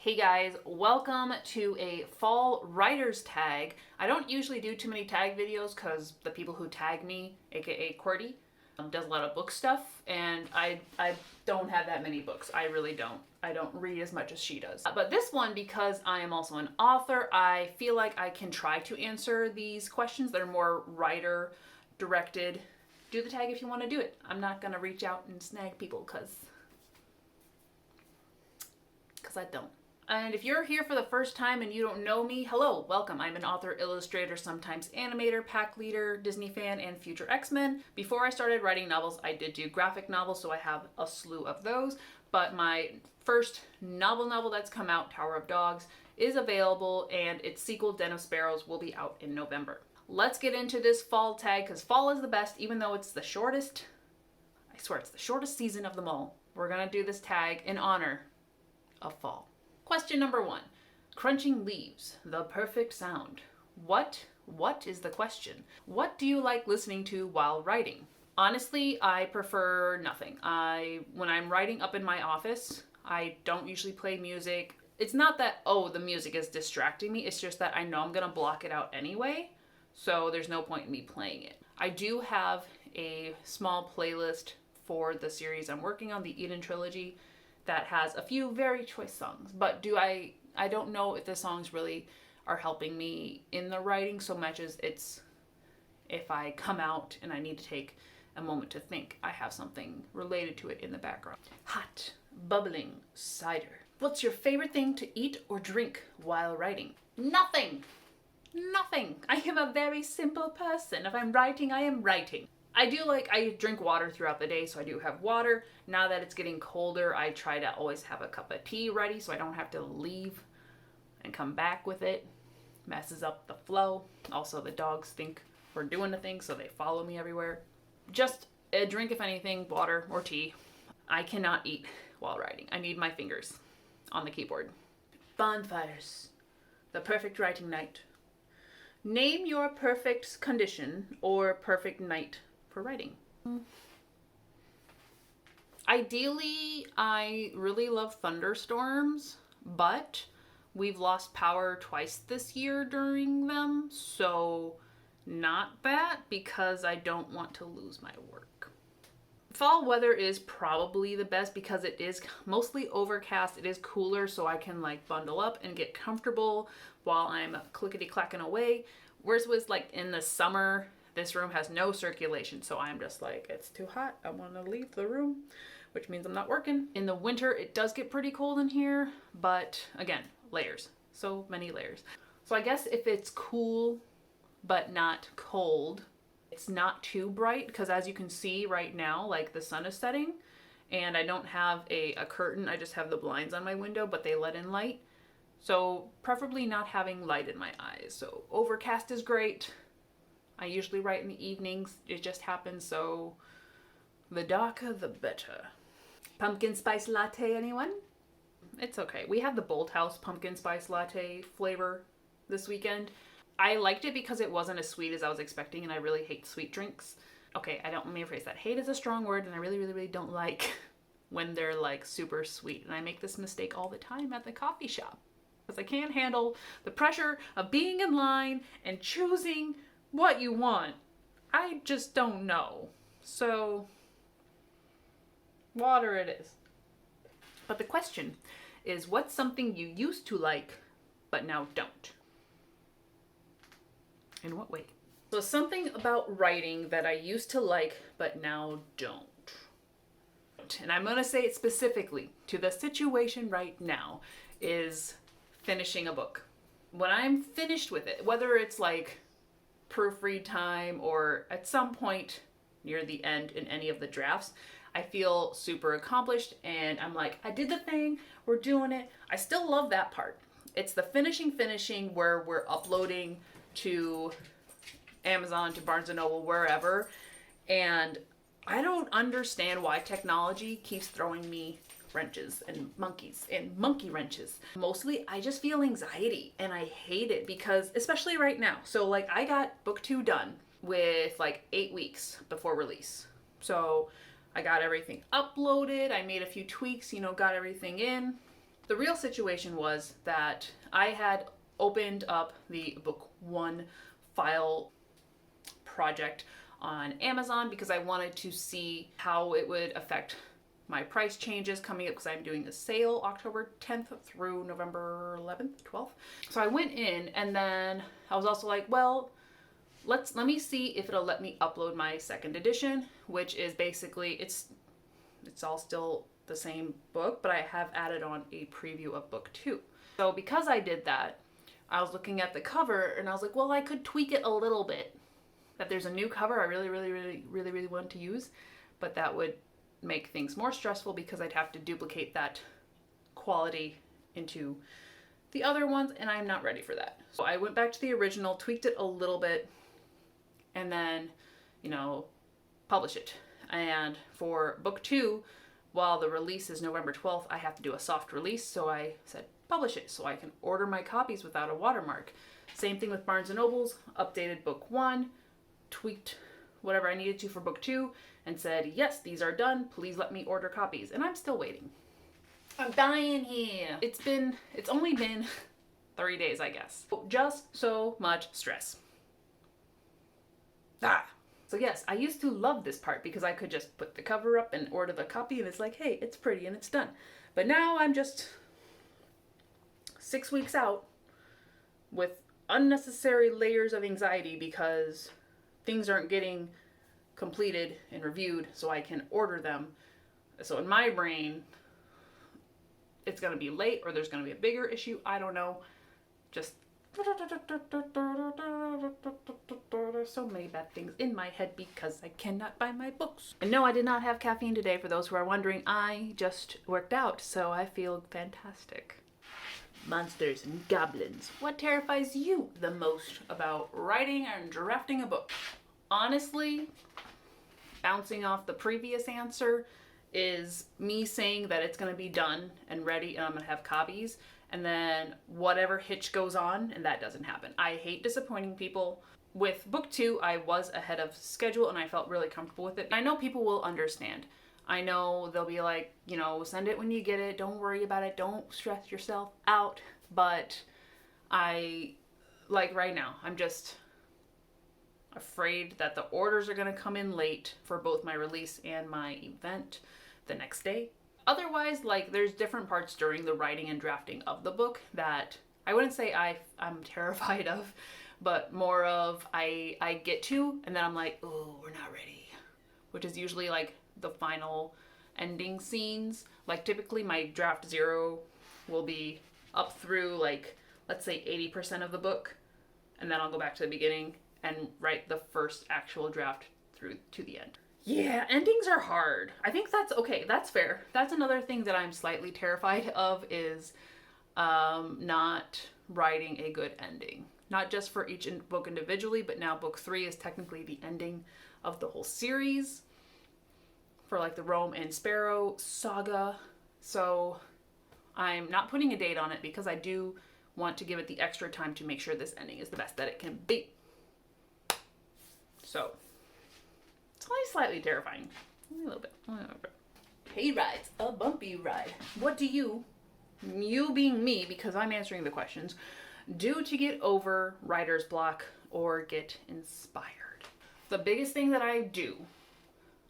Hey guys, welcome to a fall writer's tag. I don't usually do too many tag videos because the people who tag me, aka Cordy, does a lot of book stuff, and I don't have that many books. I really don't. I don't read as much as she does. But this one, because I am also an author, I feel like I can try to answer these questions that are more writer directed. Do the tag if you want to do it. I'm not gonna reach out and snag people because I don't. And if you're here for the first time and you don't know me, hello, welcome. I'm an author, illustrator, sometimes animator, pack leader, Disney fan, and future X-Men. Before I started writing novels, I did do graphic novels, so I have a slew of those. But my first novel that's come out, Tower of Dogs, is available, and its sequel, Den of Sparrows, will be out in November. Let's get into this fall tag, because fall is the best, even though it's the shortest. I swear, it's the shortest season of them all. We're gonna do this tag in honor of fall. Question number 1. Crunching leaves, the perfect sound. What is the question? What do you like listening to while writing? Honestly, I prefer nothing. When I'm writing up in my office, I don't usually play music. It's not that, oh, the music is distracting me. It's just that I know I'm gonna block it out anyway, so there's no point in me playing it. I do have a small playlist for the series I'm working on, the Idun Trilogy, that has a few very choice songs, but I don't know if the songs really are helping me in the writing so much as it's if I come out and I need to take a moment to think, I have something related to it in the background. Hot, bubbling cider. What's your favorite thing to eat or drink while writing? Nothing. I am a very simple person. If I'm writing, I am writing. I drink water throughout the day, so I do have water. Now that it's getting colder, I try to always have a cup of tea ready so I don't have to leave and come back with it. Messes up the flow. Also, the dogs think we're doing the thing, so they follow me everywhere. Just a drink, if anything, water or tea. I cannot eat while writing. I need my fingers on the keyboard. Bonfires. The perfect writing night. Name your perfect condition or perfect night for writing. Ideally, I really love thunderstorms, but we've lost power twice this year during them, so not that, because I don't want to lose my work. Fall weather is probably the best because it is mostly overcast. It is cooler, so I can bundle up and get comfortable while I'm clickety-clacking away. Whereas was in the summer, this room has no circulation, so I'm just it's too hot. I want to leave the room, which means I'm not working. In the winter, it does get pretty cold in here, but again, layers. So many layers. So I guess if it's cool, but not cold, it's not too bright, because as you can see right now, the sun is setting, and I don't have a curtain. I just have the blinds on my window, but they let in light. So preferably not having light in my eyes. So overcast is great. I usually write in the evenings. It just happens, so the darker the better. Pumpkin spice latte, anyone? It's okay. We have the Bolt House pumpkin spice latte flavor this weekend. I liked it because it wasn't as sweet as I was expecting, and I really hate sweet drinks. Okay, let me rephrase that. Hate is a strong word, and I really don't like when they're super sweet. And I make this mistake all the time at the coffee shop, because I can't handle the pressure of being in line and choosing what you want. I just don't know. So, water it is. But the question is, what's something you used to like, but now don't? In what way? So something about writing that I used to like, but now don't. And I'm gonna say it specifically to the situation right now, is finishing a book. When I'm finished with it, whether it's proofread time or at some point near the end in any of the drafts, I feel super accomplished and I'm I did the thing, we're doing it. I still love that part. It's the finishing where we're uploading to Amazon, to Barnes & Noble, wherever, and I don't understand why technology keeps throwing me wrenches and monkey wrenches. Mostly I just feel anxiety and I hate it because, especially right now, so I got book 2 done with 8 weeks before release. So I got everything uploaded, I made a few tweaks, got everything in. The real situation was that I had opened up the book 1 file project on Amazon because I wanted to see how it would affect my price changes coming up, because I'm doing a sale October 10th through November 11th, 12th. So I went in, and then I was also like, well, let me see if it'll let me upload my second edition, which is basically, it's all still the same book, but I have added on a preview of book 2. So because I did that, I was looking at the cover and I was like, well, I could tweak it a little bit. That there's a new cover I really want to use, but that would make things more stressful because I'd have to duplicate that quality into the other ones, and I'm not ready for that. So I went back to the original, tweaked it a little bit, and then, publish it. And for book 2, while the release is November 12th, I have to do a soft release, so I said publish it so I can order my copies without a watermark. Same thing with Barnes & Nobles, updated book 1, tweaked whatever I needed to for book 2, and said, yes, these are done, please let me order copies. And I'm still waiting. I'm dying here. It's only been 30 days, I guess. Just so much stress. So yes, I used to love this part because I could just put the cover up and order the copy, and it's like, hey, it's pretty and it's done. But now I'm just 6 weeks out with unnecessary layers of anxiety because things aren't getting completed and reviewed so I can order them. So in my brain, it's going to be late or there's going to be a bigger issue. I don't know. Just so many bad things in my head because I cannot buy my books. And no, I did not have caffeine today. For those who are wondering, I just worked out, so I feel fantastic. Monsters and goblins. What terrifies you the most about writing and drafting a book? Honestly, bouncing off the previous answer, is me saying that it's going to be done and ready and I'm going to have copies, and then whatever hitch goes on and that doesn't happen. I hate disappointing people. With book 2, I was ahead of schedule and I felt really comfortable with it. I know people will understand. I know they'll be like, send it when you get it. Don't worry about it. Don't stress yourself out. But right now, I'm just afraid that the orders are going to come in late for both my release and my event the next day. Otherwise, there's different parts during the writing and drafting of the book that I wouldn't say I'm terrified of, but more of I get to, and then I'm like, oh, we're not ready. Which is usually the final ending scenes. Typically my draft 0 will be up through let's say 80% of the book, and then I'll go back to the beginning and write the first actual draft through to the end. Yeah, endings are hard. I think that's okay. That's fair. That's another thing that I'm slightly terrified of is not writing a good ending. Not just for each book individually, but now book 3 is technically the ending of the whole series for the Rome and Sparrow saga. So I'm not putting a date on it because I do want to give it the extra time to make sure this ending is the best that it can be. So it's only slightly terrifying. Only a little bit. Hay rides, a bumpy ride. What do you being me, because I'm answering the questions, do to get over writer's block or get inspired? The biggest thing that I do,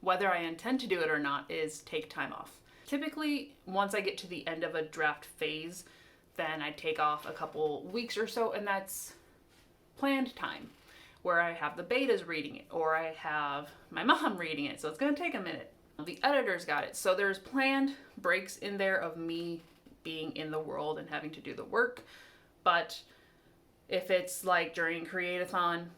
whether I intend to do it or not, is take time off. Typically, once I get to the end of a draft phase, then I take off a couple weeks or so, and that's planned time, where I have the betas reading it, or I have my mom reading it, so it's going to take a minute. The editor's got it, so there's planned breaks in there of me being in the world and having to do the work. But if it's during Create-a-thon,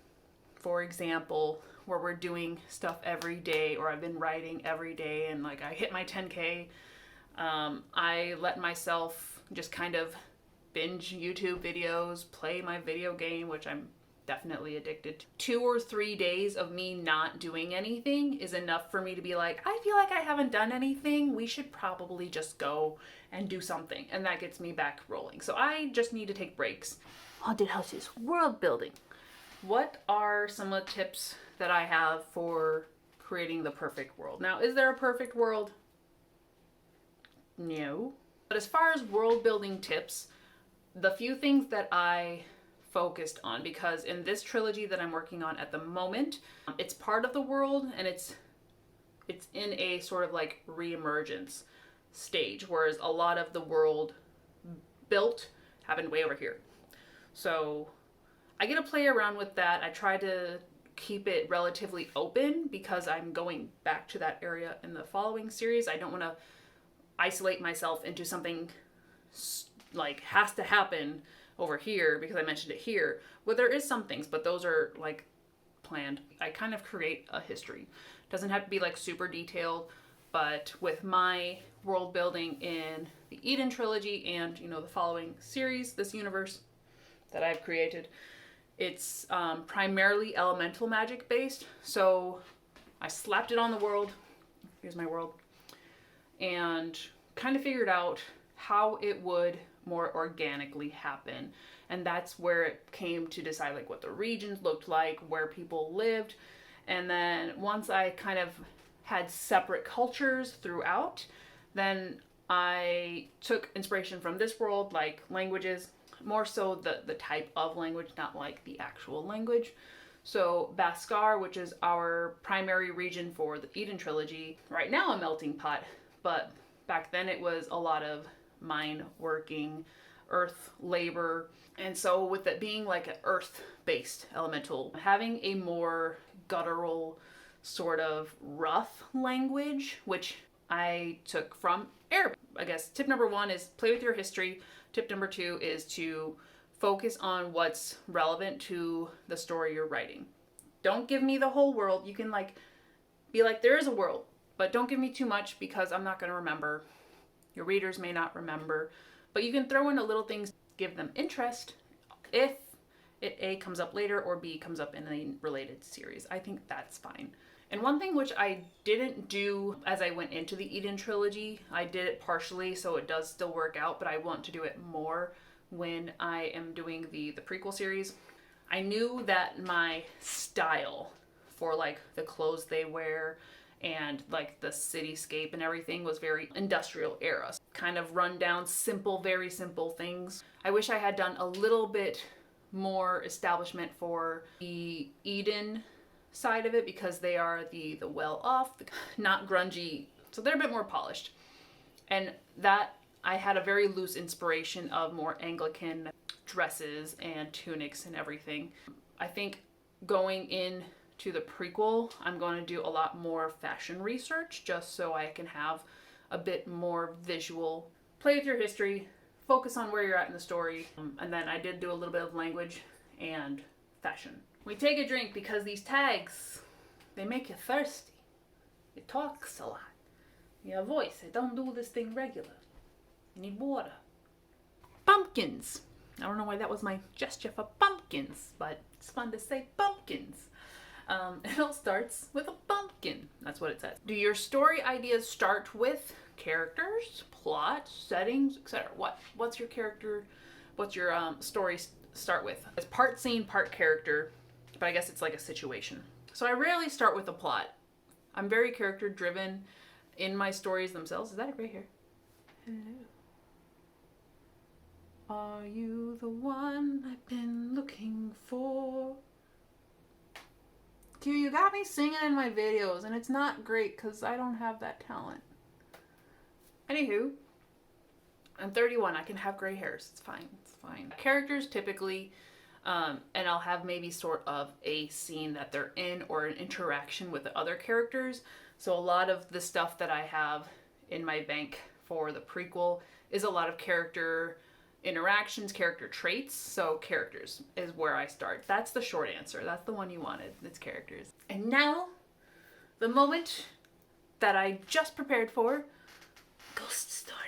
for example, where we're doing stuff every day, or I've been writing every day and I hit my 10K, I let myself just kind of binge YouTube videos, play my video game, which I'm definitely addicted to. 2 or 3 days of me not doing anything is enough for me to be like, I feel like I haven't done anything. We should probably just go and do something. And that gets me back rolling. So I just need to take breaks. Haunted houses, world building. What are some of the tips that I have for creating the perfect world? Now, is there a perfect world? No. But as far as world building tips, the few things that I focused on, because in this trilogy that I'm working on at the moment, it's part of the world and it's in a sort of like re-emergence stage, whereas a lot of the world built happened way over here. So I get to play around with that. I try to keep it relatively open because I'm going back to that area in the following series. I don't want to isolate myself into something like has to happen over here because I mentioned it here. Well, there is some things, but those are like planned. I kind of create a history. Doesn't have to be like super detailed, but with my world building in the Idun Trilogy and, you know, the following series, this universe that I've created, it's primarily elemental magic based. So I slapped it on the world. Here's my world. And kind of figured out how it would more organically happen. And that's where it came to decide like what the regions looked like, where people lived. And then once I kind of had separate cultures throughout, then I took inspiration from this world, like languages, more so the type of language, not like the actual language. So Baskar, which is our primary region for the Idun Trilogy, right now a melting pot, but back then it was a lot of mine working, earth labor. And so with it being like an earth-based elemental, having a more guttural sort of rough language, which I took from Arabic. I guess tip number 1 is play with your history. Tip number 2 is to focus on what's relevant to the story you're writing. Don't give me the whole world. You can like be like, there is a world, but don't give me too much because I'm not going to remember. Your readers may not remember, but you can throw in a little things, give them interest if it A comes up later or B comes up in a related series. I think that's fine. And one thing which I didn't do as I went into the Idun Trilogy, I did it partially so it does still work out, but I want to do it more when I am doing the prequel series. I knew that my style for like the clothes they wear and like the cityscape and everything was very industrial era. Kind of run down, simple, very simple things. I wish I had done a little bit more establishment for the Idun side of it because they are the well-off, not grungy, so they're a bit more polished. And that I had a very loose inspiration of more Anglican dresses and tunics and everything. I think going in to the prequel, I'm going to do a lot more fashion research just so I can have a bit more visual. Play with your history, focus on where you're at in the story, and then I did do a little bit of language and fashion. We take a drink because these tags, they make you thirsty. It talks a lot. You have a voice. It don't do this thing regular. You need water. Pumpkins. I don't know why that was my gesture for pumpkins, but it's fun to say pumpkins. It all starts with a pumpkin. That's what it says. Do your story ideas start with characters, plot, settings, etc.? What's your character? What's your story start with? It's part scene, part character, but I guess it's like a situation. So I rarely start with a plot. I'm very character driven in my stories themselves. Is that a gray hair? Hello. Are you the one I've been looking for? Q, you got me singing in my videos, and it's not great because I don't have that talent. Anywho, I'm 31. I can have gray hairs. It's fine. It's fine. Characters typically, and I'll have maybe sort of a scene that they're in or an interaction with the other characters. So a lot of the stuff that I have in my bank for the prequel is a lot of character interactions, character traits. So characters is where I start. That's the short answer. That's the one you wanted. It's characters. And now, the moment that I just prepared for, ghost stories.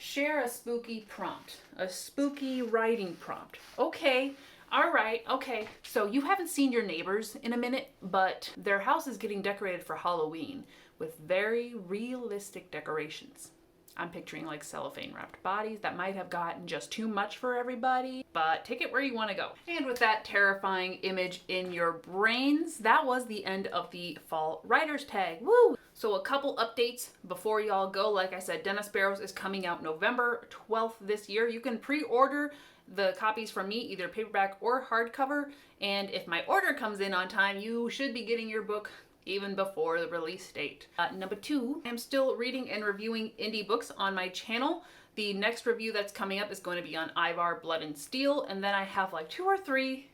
Share a spooky prompt. A spooky writing prompt. Okay. All right. Okay. So you haven't seen your neighbors in a minute, but their house is getting decorated for Halloween with very realistic decorations. I'm picturing like cellophane wrapped bodies that might have gotten just too much for everybody, but take it where you want to go. And with that terrifying image in your brains, that was the end of the fall writer's tag. Woo! So a couple updates before y'all go. Like I said, Dennis Barrows is coming out November 12th this year. You can pre-order the copies from me, either paperback or hardcover. And if my order comes in on time, you should be getting your book even before the release date. Number 2, I'm still reading and reviewing indie books on my channel. The next review that's coming up is going to be on Ivar, Blood and Steel, and then I have like 2 or 3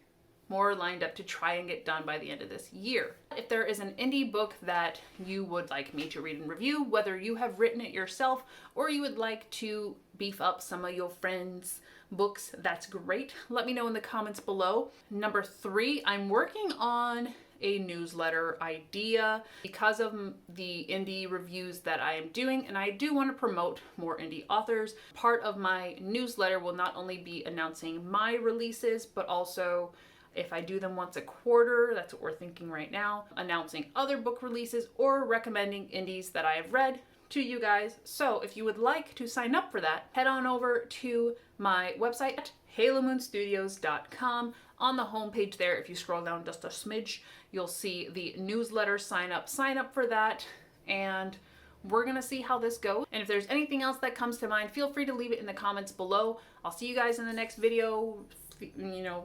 more lined up to try and get done by the end of this year. If there is an indie book that you would like me to read and review, whether you have written it yourself or you would like to beef up some of your friends' books, that's great. Let me know in the comments below. Number 3, I'm working on a newsletter idea because of the indie reviews that I am doing, and I do want to promote more indie authors. Part of my newsletter will not only be announcing my releases, but also, if I do them once a quarter, that's what we're thinking right now, announcing other book releases or recommending indies that I have read to you guys. So if you would like to sign up for that, head on over to my website at halomoonstudios.com. On the homepage there, if you scroll down just a smidge, you'll see the newsletter sign up. Sign up for that, and we're gonna see how this goes. And if there's anything else that comes to mind, feel free to leave it in the comments below. I'll see you guys in the next video. You know,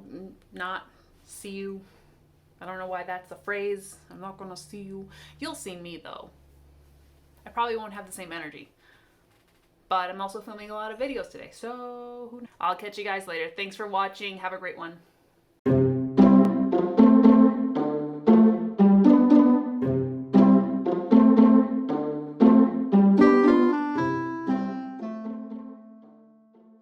not see you. I don't know why that's a phrase. I'm not gonna see you. You'll see me though. I probably won't have the same energy. But I'm also filming a lot of videos today, so I'll catch you guys later. Thanks for watching. Have a great one.